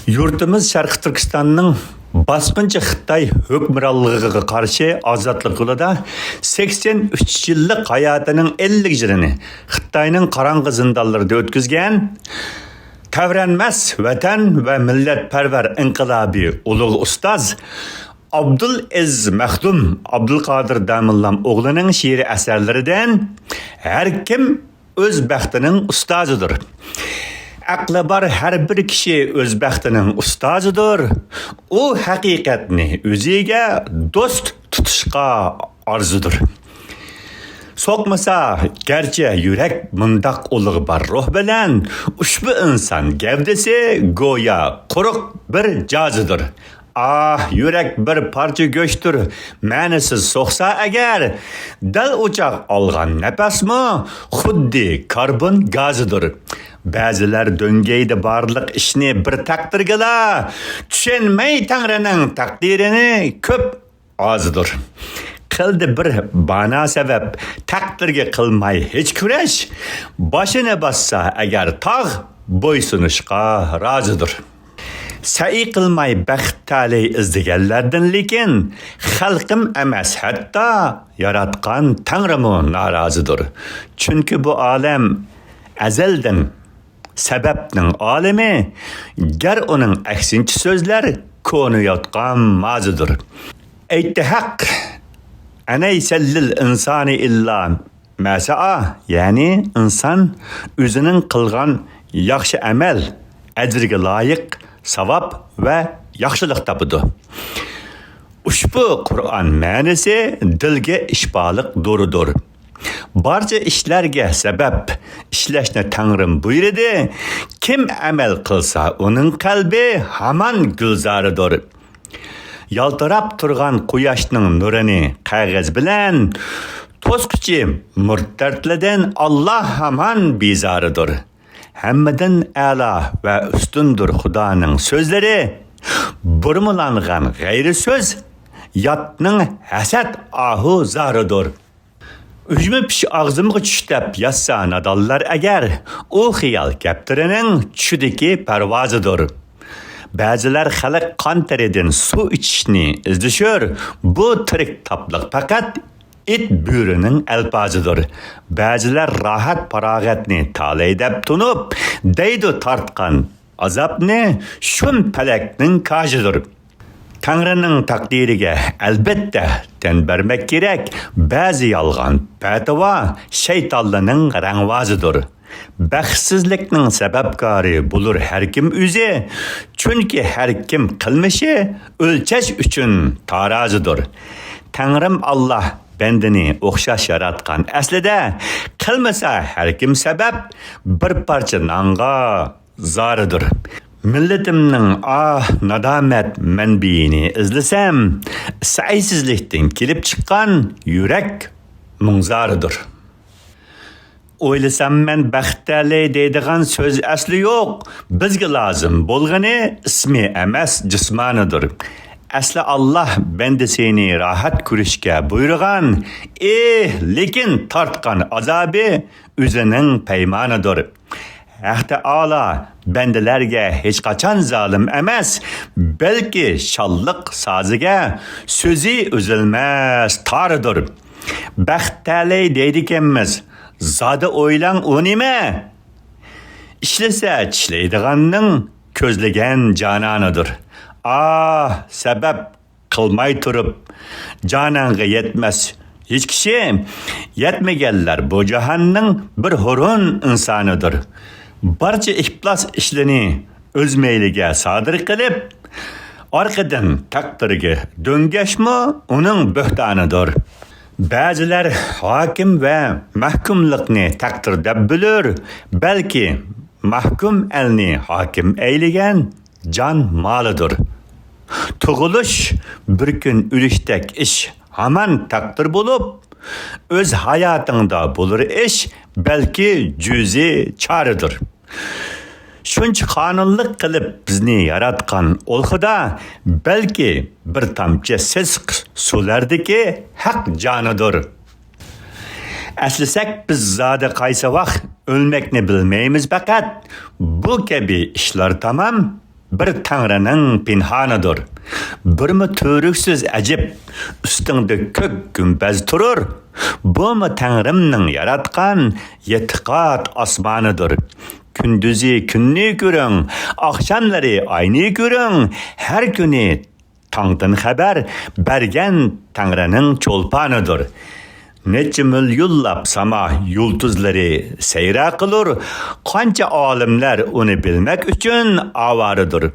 Yurtimiz Sharq Turkistonning bosqinchi Xitoy hukmronligiga qarshi ozodlik yo'lida 83 yillik hayotining 50 yilini Xitoyning qorong'i zindonlarida o'tkazgan tavranmas vatan va millatparvar inqilobiy ulug' ustoz Abdulaziz Maxdum Abdulqodir Damillam o'g'lining she'ri asarlaridan har kim o'z baxtining ustozidir. Aqli bor har bir kishi o'z baxtining ustozidir. U haqiqatni o'ziga do'st tutishga orzudur. So'qmasa garchi yurak mundoq ulug' bor ruh bilan ushbu inson gavdasi go'yo quruq bir jozidir. Yurak bir parcha go'shtdir. Ma'nisiz so'qsa agar dal o'choq olgan nafasmi xuddi karbon gazidir. Ba'zilar döngeydi barliq ishni bir taqdirgala tushunmay Tangrining taqdirini ko'p ozidir. Qildi bir bana sabab taqdirga qilmay hech kurash boshini bossa agar tog' bo'ysunishga rozidir. Sa'i qilmay baxt talay izdeganlardan lekin xalqim emas hatta yaratgan Tangrimu norozidir. Chunki bu olam azaldan sababning olimi gar uning aksinchi so'zlar ko'nayotgan ma'zidir. Aytdi haq anaysallil insani illa masa'a, ya'ni inson o'zining qilgan yaxshi amal ajriga loyiq savob va yaxshilik topadi. Ushbu Qur'on ma'nosi dilga ishboliq doridir. Barcha ishlarga sabab ishlashni Tangrim buyurdi. Kim amal qilsa uning qalbi hamon gulzoridir. Yaltirab turgan quyoshning nurini qog'oz bilan to'squchi murtadlardan Alloh hamon bezoridir. Hammadan a'lo va ustundir Xudoning so'zlari. Burmulangan g'ayri so'z yotning hasad ahu zoridir. Ujmi pish og'zimga tushdab yassa nadollar agar u xiyol kaptirining tushidiki parvozidir. Ba'zilar xalq qon teridan suv ichishni izlashur. Bu tirik topliq faqat it bo'rining alpozidir. Ba'zilar rohat farog'atni talaydab tunib deydi tortgan azobni shum palakning kajidir. Tangrining taqdiriga albatta tan bermek kerak. Ba'zi yolg'on fatvo shaytonlarning rangvozidir. Baxtsizlikning sababkori bo'lur har kim o'zi. Chunki har kim qilmishi o'lchash uchun tarozidir. Tangrim Alloh bandini o'xshash yaratgan. Aslida qilmasa har kim sabab bir parcha nonga zoridir. Millatimning nadomat manbiini izlasam, saysizlikdan kelib chiqqan yurak mungzoridir. O'ylasam men baxtli deydigan so'z asli yo'q. Bizga lozim bo'lgani ismi emas jismonidir. Asli Alloh bandasini rohat ko'rishga buyurgan, lekin tortgan azobi o'zining paymonidir. Ahda Ta'ala bandalarga hech qachon zolim emas, balki shalliq soziga so'zi uzilmas taridir. Baxtli deydiganmiz. Zada o'ylang u nima? Ishlasa tishlaydiganning ko'zlagan jononidir. Sabab qilmay turib jononga yetmas hech kishi. Yetmaganlar bu jahonning bir hurun insonidir. Barcha iflos ishlarni o'z meyliga sodir qilib, orqadan taqdirga do'ngashmi uning bo'htonidir. Ba'zilar hokim va mahkumlikni taqdir deb bilir, balki mahkum elni hokim eyligan jon molidir. Tug'ilish bir kun o'lishdek ish hamon taqdir bo'lib, o'z hayotingda bo'lur ish balki juzi choridir. Shuncha qonunlik qilib bizni yaratgan ol Xudo balki bir tomchi sisq suvlardagi haq jonidir. Əslasak biz zada qaysa vaqt ölməkni bilməyimiz faqat bu kabi ishlar tamam bir Tanrı'nın pinhanıdır. Bir mi törüksüz acip, üstünde kök gümbez turur. Bu mu Tanrım'nın yaratkan yetiqat asmanıdır. Kündüzü künni görün, akşamları aynı görün, her günü tangdan haber bergen Tanrı'nın çolpanıdır. Neçe milyullab sama yulduzları seyra kılır, kanca alimler onu bilmek için avarıdır.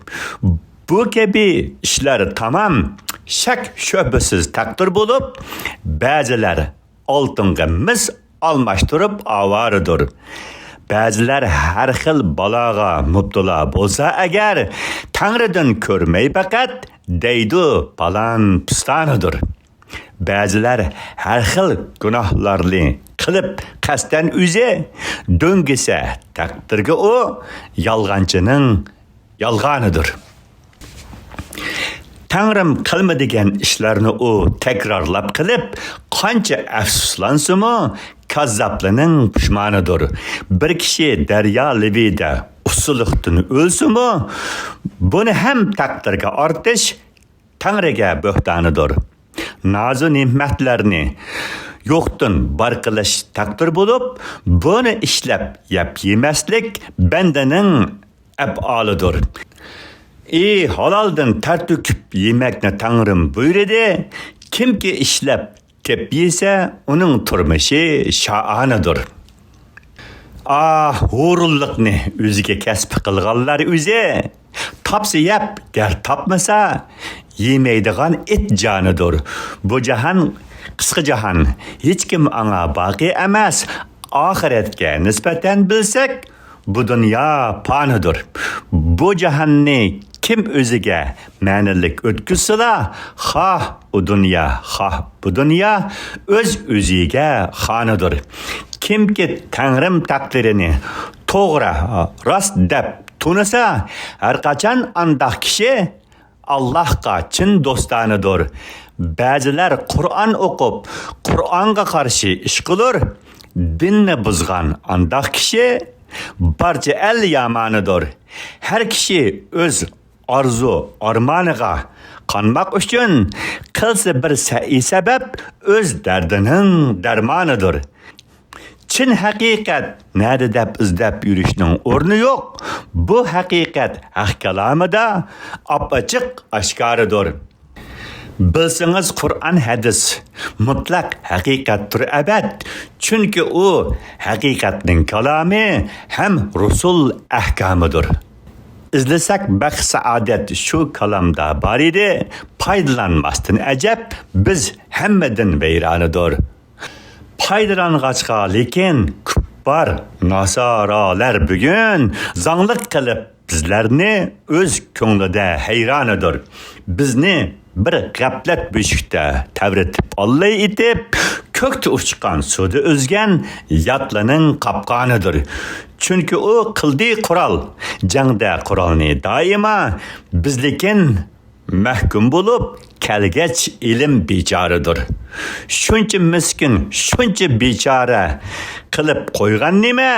Bu gibi işler tamam, şak şüphesiz takdir bulup, bazılar altınga mis almaştırıp avarıdır. Bazılar her xil balağa mubtala bolsa agar, Tanrı'dan körmey fakat deydu palan pistanıdır. Bazılar her xil günahlarını kılıp kasten üze, döngese takdirge o yalgancının yalganıdır. Tanrım kılmadıgan işlerini o tekrarlap kılıp, kança afsuslansa mı, kazzaplının pişmanıdır. Bir kişi derya levide usuluktan ölsü mü, bunu hem takdirge artış, Tanrı'ga böhtanıdır. Nazı nimetlerini yoktan bar kılış takdir bulup, bunu işlep yap yemeslik bendenin ebalıdır. Halaldan ter döküp yemekni Tanrım buyurdu. Kim ki işlep kep yese onun turmuşu şaanıdır. Hurulluqni o'ziga kasb qilganlar o'zi tapsa yap, gar tapmasa yemaydigan it jonidir. Bu jahon qisqa jahon, hech kim anga boqi emas. Oxiratga nisbatan bilsak, bu dunyo fanidir. Bu jahonni kim o'ziga ma'nilik o'tkazsa, xoh u dunyo, xoh bu dunyo o'z o'ziga xonidir. Kimki Tanrım takdirini to'g'ri, rost deb tunasa, har qachon andaq kishi Allohga chin do'stonidir. Ba'zilar Qur'on o'qib, Qur'onga qarshi ish qilar, dinni buzgan andaq kishi barcha el yomonidir. Har kishi o'z arzu armoniga qanmaq uchun qilsa bir sa'iy sabab o'z dardining darmonidir. Çin haqiqat nerede deb izlab yurishning o'rni yo'q. Bu haqiqat haq kalamida apachiq oshkoridir. Bilsangiz Qur'on hadis mutlaq haqiqatdir abad. Chunki u haqiqatning kalomi ham rusul ahkomidir. İzlesak baxt saadet şu kalamda bor edi. Foydalanmasdan ajab biz hammadan vayronidor. Foydalanğaçqa lekin kuffar nasoralar bugun zanglik qilib bizlarni o'z ko'nglida hayronidir. Bizni bir g'aflat beshikda tavritib olay etib, ko'kda uchgan suvda o'zgan yatlaning qapqonidir. Chunki u qildi qurol, jangda qurolni doimo bizlekin mahkum bo'lib kelgach ilm bechoridir. Shuncha miskin, shuncha bechora qilib qo'ygan nima?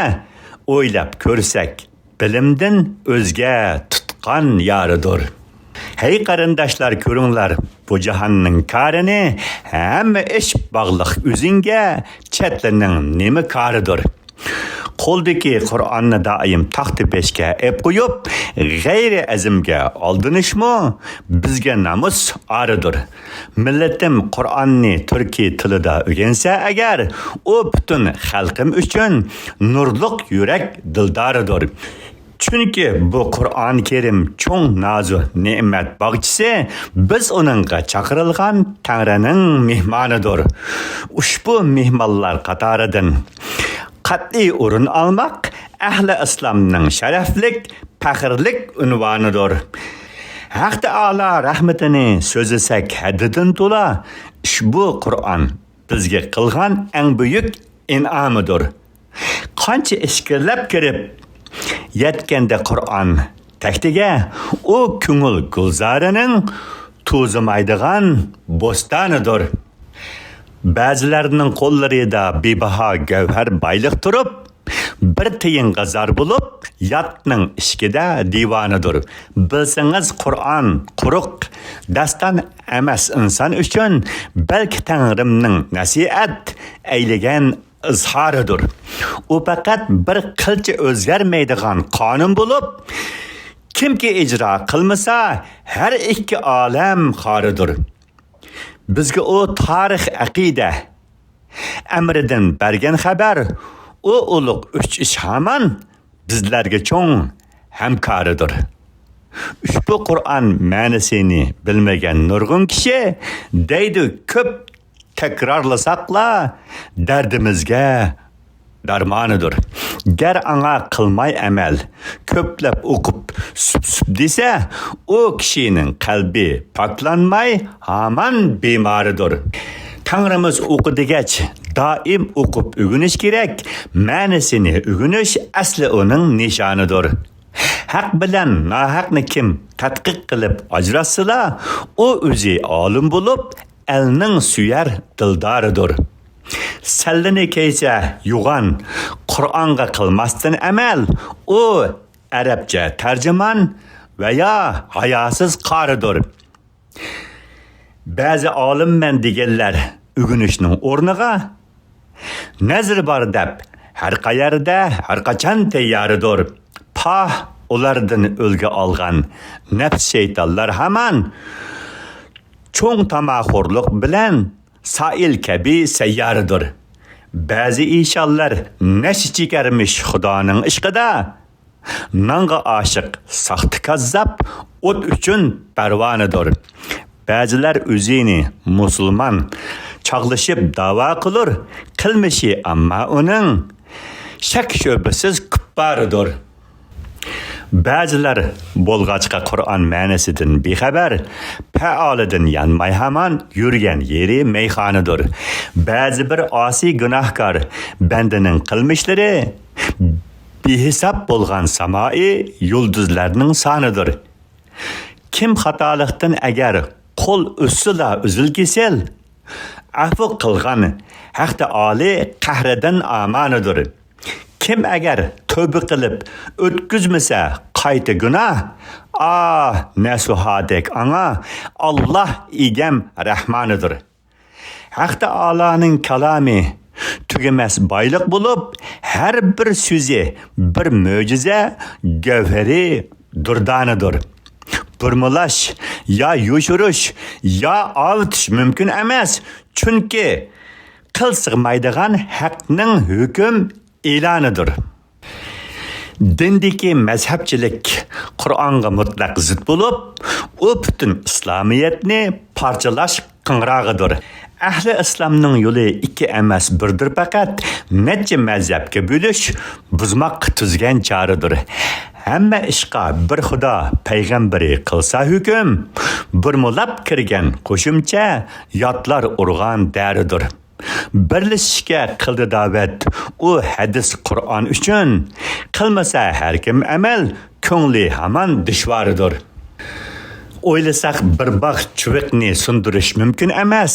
O'ylab ko'rsak, bilimdan o'zga tutqan yoridir. Hey qarindoshlar, ko'ringlar, bu jahonning karini hamma ish bog'liq o'zingga, chetlarning nima karidir. Qo'ldagi Qur'onni doim taxti peshga ep qo'yib, g'ayri azimga oldinishmi bizga namus aridir. Millatim Qur'onni turkiy tilida o'rgansa agar, u butun xalqim uchun nurliq yurak dildoridir. Chunki bu Qur'on Kerim cho'ng nozu ne'mat bog'chisi, biz uningga chaqirilgan Tangrining mehmonidir. Ushbu mehmonlar qatoridan qat'iy o'rin almaq ahli islomning sharaflik, faxrlik unvonidir. Haq Taolo rahmatini so'zlasak haddidan to'la, ushbu Qur'on bizga qilgan eng buyuk in'omidir. Qancha ishkirlab kirib yetganda Qur'on taktiga, u ko'ngil gulzorining to'zimaydigan bo'stonidir. Ba'zilarning qo'llarida bebaho gavhar boyliq turib, bir tiyinga zar bo'lib, yatning ishkida divonidir. Bilsangiz Qur'on quruq dastan emas inson uchun, balki Tangrimning nasihat aylagan izhoridir. U faqat bir qilcha o'zgarmaydigan qonun bo'lib, kimki ijro qilmasa, har ikki olam xoridir. Bizga u tarix aqida amridan bergan xabar, u ulug' uch ish hamon bizlarga cho'ng hamkoridir. Ushbu Qur'on ma'nosini bilmagan nurg'un kishi deydi ko'p takrorlasaqla dardimizga darmonidir. Gar anga qilmay amal ko'plab o'qib sup desa, u kishining qalbi poklanmay hamon bemoridir. Tanrimiz o'qidigach doim o'qib o'rganish kerak. Ma'nosini o'rganish asli uning nishonidir. Haq bilan nohaqni kim tadqiq qilib ajratsa, u o'zi olim bo'lib, elning suyar dildoridir. Sallini keysa yuğan Qur'onga qilmasdan amal, u arabcha tarjimon va ya hayosiz qoridir. Ba'zi olimman deganlar o'rganishning o'rniga nazr bor deb har qayerda har qachon tayyordir. Pah ulardan o'lga olgan nafs shaytonlar hamon cho'ng tamaxurlik bilan sail kabi sayyaridir. Ba'zi insonlar nash chekarmish Xudoning ishqida, nanga oshiq saxti kazzab o't uchun parvonidir. Ba'zilar o'zini musulmon chaqlashib da'vo qilur, qilmishi amma uning shak shubhasiz kupparidir. Ba'zilar bo'lg'achqa Qur'on ma'nosidan bexabar, faolidan yanmay hamon yurgan yeri meyxonadir. Ba'zi bir osiy gunohkor bandaning qilmishlari behisob bo'lgan samoi yulduzlarning sonidir. Kim xatolikdan agar qo'l ussila uzilkisel, afu qilgan haqda oli qahridan amonidir. Kim agar tövbe qilib o'tkazmasa qayta gunoh, nasuhadek anga Allah egam rahmonidir. Haq Taoloning kalomi tugamas boyliq bo'lib, har bir so'zi bir mo'jiza gavhari durdonidir. Burmulash ya yo'shirish ya avtish mumkin emas, chunki qil sig'maydigan haqning hukm e'lonidir. Dindagi mazhabchilik Qur'onga mutlaq zid bo'lib, u butun islomiyatni parchalash qing'rog'idir. Ahli islomning yo'li ikki emas birdir, faqat necha mazhabga bo'lish buzmoq tuzgan choridir. Hamma ishqa bir Xudo payg'ambari qilsa hukm, burmulab kirgan qo'shimcha yotlar urg'an daridir. Birlashishga qildi da'vat, u hadis Qur'on uchun, qilmasa har kim amal, ko'ngli hamon dushvoridir. O'ylasak bir baxt chuviqni sundirish mumkin emas,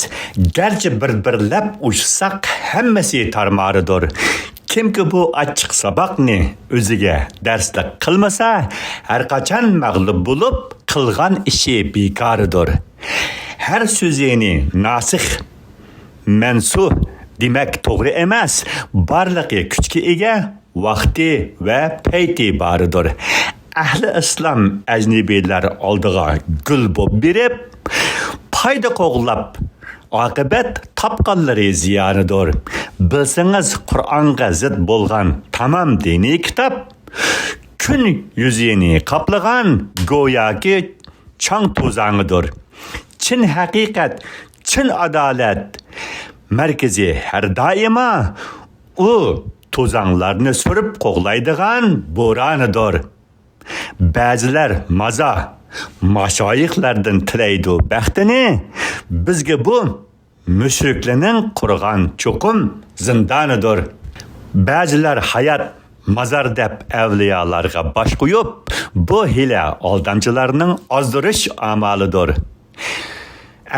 garchi bir-birlab ushsak hammasi tarmoridir. Kimki bu ochiq saboqni o'ziga darslik qilmasa, har qachon mag'lub bo'lib, qilgan ishi bekoridir. Har so'zini nasikh mansuh demak to'g'ri emas, barliqi kuchga ega, vaqti va payti boridir. Ahli islom ajnabiylar oldiga gul bo'lib berib, foyda qo'g'lab, oqibat topqanlari ziyonidir. Bilsangiz Qur'onga zid bo'lgan tamom diniy kitob kun yuzini qoplagan go'yoki chang to'zongidir. Chin haqiqat, chin adolat markazi har doimo u to'zonlarni surib qo'g'laydigan bo'ronidir. Ba'zilar maza mashoyixlardan tilaydi baxtini, bizga bu mushriklarning qurgan cho'qim zindonidir. Ba'zilar hayot mazar deb avliyolarga bosh qo'yib, bu hila aldamchilarning ozdirish amalidir.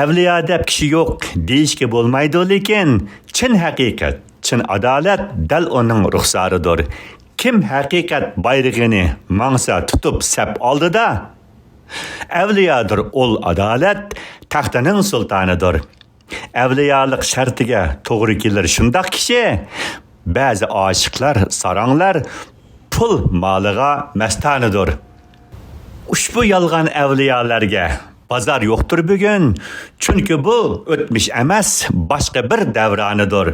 Avliyo deb kishi yo'q deyishga bo'lmaydi, lekin chin haqiqat, chin adolat dal uning ruxsaridir. kim haqiqat bayrog'ini mangsa tutib sap oldida, avliyodir ol adolat taxtining sultonidir. Avliyolik shartiga to'g'ri kelar shundoq kishi, ba'zi oshiqlar, saranglar pul moliga mastonidir. Ushbu yolg'on avliyolarga bozor yo'qdir bugun, chunki bu o'tmish emas, boshqa bir davronidir.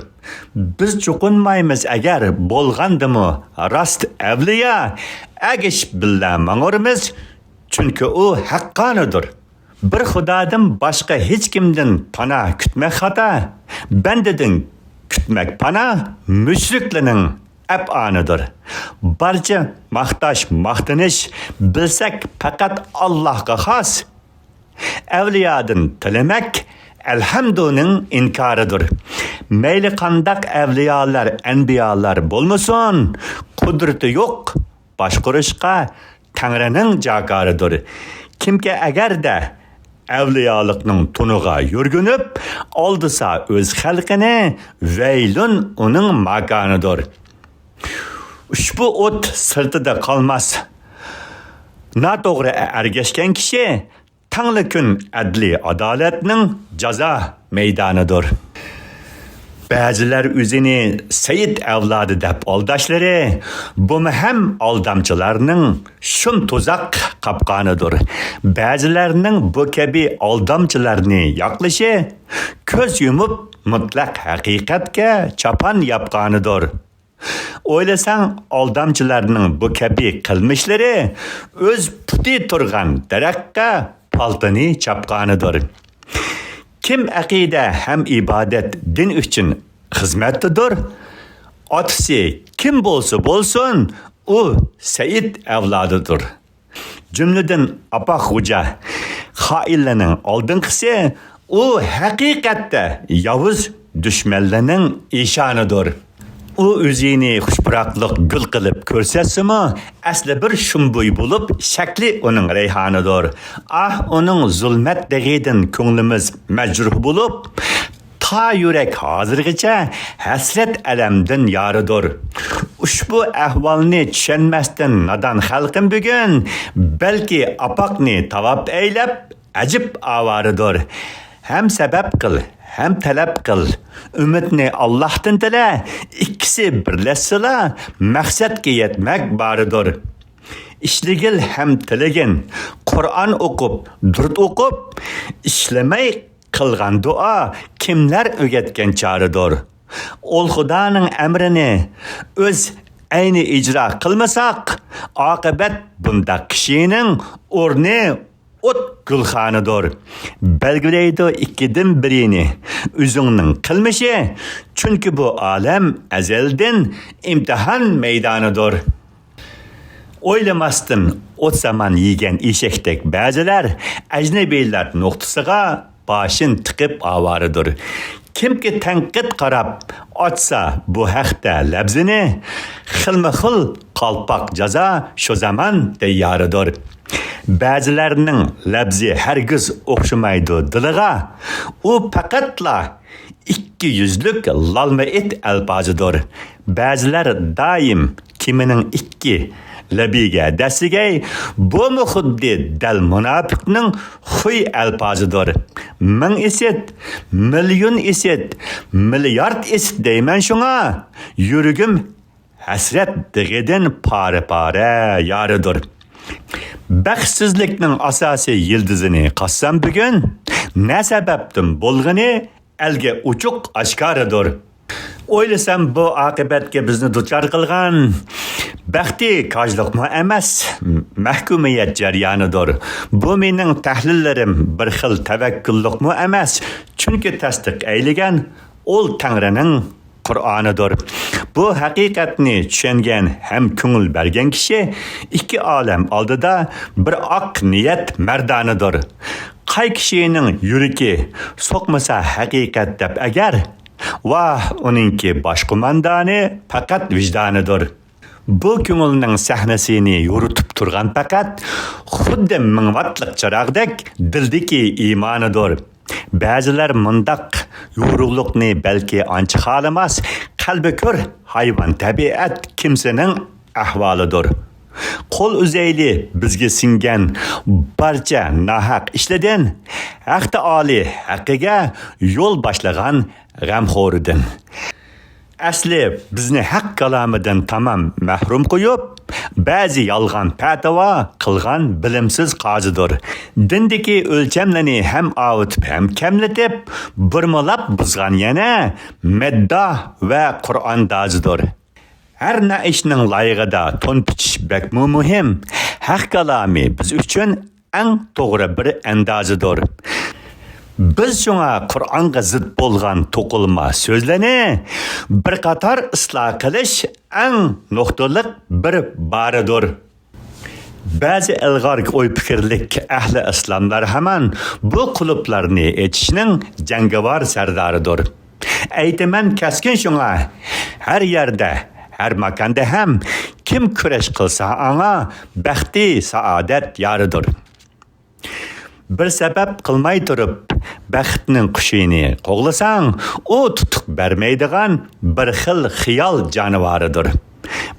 Biz cho'qinmaymiz agar bo'lgandimi rost avliyo, agish bilan mang'urimiz, chunki u haqqonidir. Bir xudodan boshqa hech kimdan panoh kutmak xato, bandadan kutmak panoh mushriklarning ab'onidir. Barcha maqtash, maqtanish bilsak faqat Allohga xos. Avliyodan tilamak alhamduning inkoridir. Mayli qandaq avliyolar, anbiyolar bo'lmasin, qudrati yo'q, boshqarishga Tangrining jagoridir. Kimki agarda avliyolikning tunuga yurgunib, oldisa o'z xalqini, vaylun uning makonidir. Ushbu o't sirtida qolmas. Noto'g'ri ergashgan kishi tangli kun adli adolatning jazo maydonidir. Ba'zilar o'zini Said avlodi deb oldashlari bu ham aldamchilarning shum tuzoq qapqonidir. Ba'zilarning bu kabi aldamchilarni yoqlishi ko'z yumib mutlaq haqiqatga chapon yapqonidir. O'ylasang aldamchilarning bu kabi qilmishlari o'z puti turgan daraxtga paltini chapqonidir. Kim aqida ham ibodat din uchun xizmatdadir, otasi kim bo'lsa bo'lsin, u Said avlodidir. Jumladan Apoq Xo'ja xoinlarning oldinqisi, u haqiqatda yovuz dushmanlarning eshonidir. U o'zini xushbiroqlik gul qilib ko'rsatsimi, asli bir shumbuy bo'lib, shakli uning rayhonidir. Uning zulmat deg'idan ko'nglimiz majruh bo'lib, ta yurak hozirgacha hasrat alamdan yoridir. Ushbu ahvolni tushunmasdan nodon xalqim bugun balki apoqni tavob aylab ajib avoridir. Ham sabab qil, hem talab qil. Umidni Allohdan tila, ikkisi birlashsala, maqsadga yetmak boridir. Ishligil hem tilagin, Qur'on o'qib, durud o'qib, ishlamay qilgan duo kimlar o'rgatgan choridir. Ol Xudoning amrini o'z ayni ijro qilmasak, oqibat bunda kishining o'rni o't gulxonidir. Belgilaydi ikkidan birini o'zingning qilmishi, chunki bu olam azaldan imtihon maydonidir. O'ylamasdan o't zaman yegan eshakdek ba'zilar ajnabiylar nuqtasiga başın tiqib avaridir. Kimki tanqid qarab otsa bu haqda labzini, xilma-xil qalpaq jazo shu zaman tayyordir. Ba'zilarning labzi hargiz o'xshamaydi diliga. U faqatla ikki yuzlik lalma it alpozidir. Ba'zilar doim kimining ikki labiga dasigay, bu xuddi dal munofiqning xuy alpozidir. Ming esit, milyon esit, milyard esit deyman shunga. Yurugim hasrat dig'idan pora-pora yoridir. Baxtsizlikning asosiy yıldızını qassam bugun, ne sababdan bo'lg'ini elga uchuq oshkoridir. O'ylasam bu oqibatga bizni duchor qilgan baxti kojliqmi emas, mahkumiyat jarayonidir. Bu mening tahlillarim bir xil tavakkullikmi emas, chunki tasdiq aylagan ol Tangrining Qur'onidir. Bu haqiqatni tushungan ham ko'ngil bergan kishi ikki olam oldida bir oq niyat mardonidir. Qay kishining yuragi so'qmasa haqiqat deb agar, vah uningki boshqumandoni faqat vijdonidir. Bu ko'ngilning sahnasini yoritib turgan faqat xuddi mingvatliq chirog'dek dildagi iymonidir. Ba'zilar mundaq yorug'liqni balki ancha xolimas, qalbi ko'r hayvon tabiat kimsaning ahvolidir. Qo'l uzayli bizga singan barcha nahaq ishlardan Haq Taoli haqqiga yo'l boshlagan g'amxo'ridan. Asli bizni haq kalomidan tamam mahrum qo'yib, ba'zi yolg'on fatvo qilgan bilimsiz qozidir. Dindagi o'lchamlarni ham avutib, ham kamlatib, burmalab buzgan yana madda va Qur'on dozidir. Her ne işinin layığıda ton pichish bekmu muhim. Haq kalomi biz uchun eng to'g'ri bir andozıdır. Biz şuna Qur'onga zid bo'lgan to'qilma so'zlarni bir qator isloh qilish eng nuqtaliq bir baridir. Ba'zi ilg'or o'y fikrlik ahli islomlar hamon bu quluplarni etishning jangovar sardoridir. Aytaman kaskin şuna her yerde her makanda ham kim kurash qilsa anga baxti saodat yoridir. Bir sabab qilmay turib baxtning qushini qo'g'lasang, u tutuq bermaydigan bir xil xiyol jonivoridir.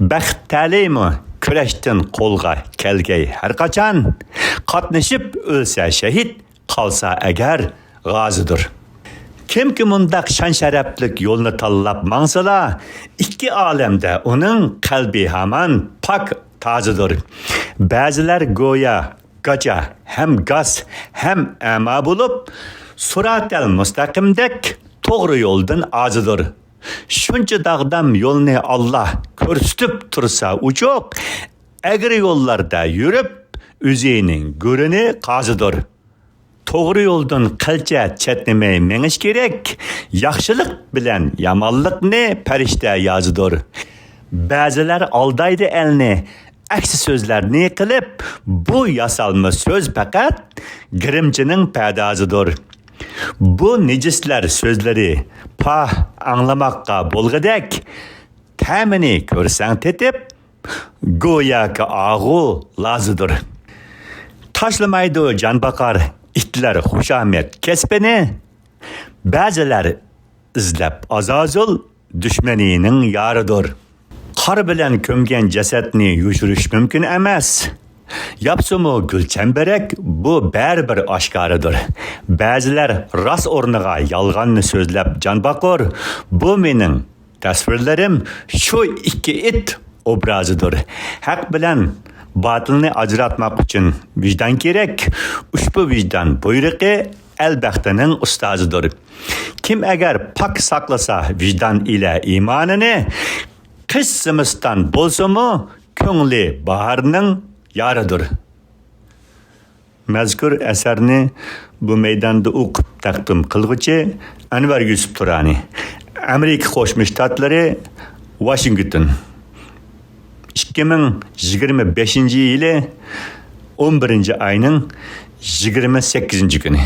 Baxt ta'limi kurashdan qo'lga kelgay har qachon qatnashib o'lsa shahid, qolsa agar g'ozidir. Kimki mundaq şan sharaflik yo'lni tanlab mansala, ikki olamda uning qalbi hamon pok tozidir. Ba'zilar go'yo gacha hem gaz hem ama bo'lib, suratel mustaqimdek to'g'ri yo'ldan ozidir. Shuncha dag'dam yo'lni Allah ko'rsatib tursa uchoq, egri yo'llarda yurib, o'zining go'rini qozidir. To'g'ri yo'ldan qilcha chetnamay menish kerak. Yaxshilik bilan yomonlikni farishta yozidir. Ba'zilar aldaydi elni, aksi so'zlarni qilib, bu yasalma so'z faqat girimchining padozidir. Bu nejislar so'zlari pah anglamoqqa bo'lg'idek ta'mini ko'rsang tetib, go'yoki og'u lazidir. Tashlamaydi jonbaqar itlar xushomat kasbini, ba'zilar izlab azozul dushmanining yoridir. Qor bilan ko'mgan jasadni yushirish mumkin emas. Yapsumu gulchambarak bu baribir oshkoridir. Ba'zilar rost o'rniga yolg'onni so'zlab jonbaqur. Bu mening tasvirlarim shu ikki it obrazidir. Haq bilan batilni ajratmak uchun vijdon kerak. Ushbu vijdon buyruqi albaxtaning ustozidir. Kim agar pok saqlasa vijdon ila iymonini, qish zimiston bo'lsa-mu ko'ngli baharning yoridir. Mazkur asarni bu maydonda o'qib taqdim qilg'uchi Anvar Yusuf Turani, Amerika Qo'shma Shtatlari, Washington. 2025 yili 11 ayning 28 kuni.